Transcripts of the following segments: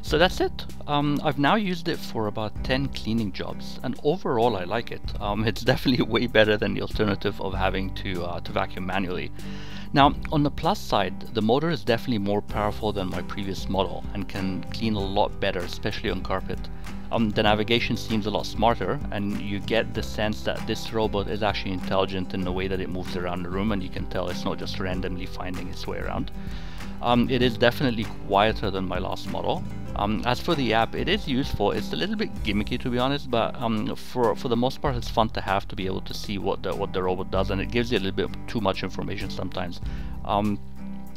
So that's it. I've now used it for about 10 cleaning jobs, and overall I like it. It's definitely way better than the alternative of having to vacuum manually. Now, on the plus side, the motor is definitely more powerful than my previous model and can clean a lot better, especially on carpet. The navigation seems a lot smarter, and you get the sense that this robot is actually intelligent in the way that it moves around the room, and you can tell it's not just randomly finding its way around. It is definitely quieter than my last model. As for the app, it is useful. It's a little bit gimmicky, to be honest, but for the most part, it's fun to have to be able to see what the robot does, and it gives you a little bit too much information sometimes.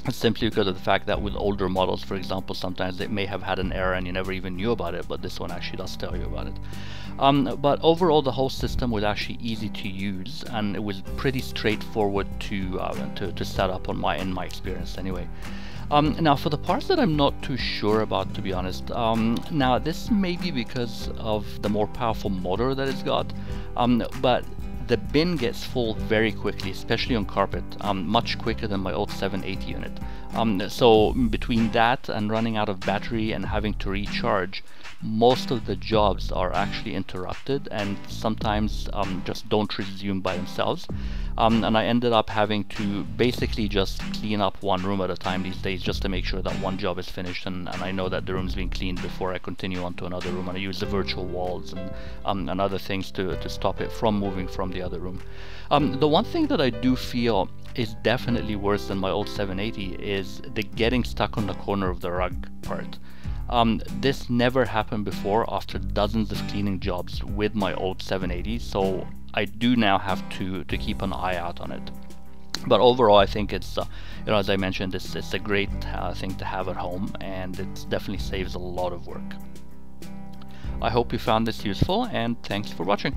Simply because of the fact that with older models, for example, sometimes it may have had an error and you never even knew about it, but this one actually does tell you about it. But overall, the whole system was actually easy to use, and it was pretty straightforward to set up in my experience anyway. Now, for the parts that I'm not too sure about, to be honest, now this may be because of the more powerful motor that it's got, but the bin gets full very quickly, especially on carpet, much quicker than my old 780 unit. So between that and running out of battery and having to recharge, most of the jobs are actually interrupted and sometimes just don't resume by themselves. And I ended up having to basically just clean up one room at a time these days, just to make sure that one job is finished and I know that the room's been cleaned before I continue on to another room. And I use the virtual walls and other things to stop it from moving from the other room. The one thing that I do feel is definitely worse than my old 780 is the getting stuck on the corner of the rug part. This never happened before after dozens of cleaning jobs with my old 780, so I do now have to keep an eye out on it. But overall, I think it's, as I mentioned, it's a great thing to have at home, and it definitely saves a lot of work. I hope you found this useful, and thanks for watching.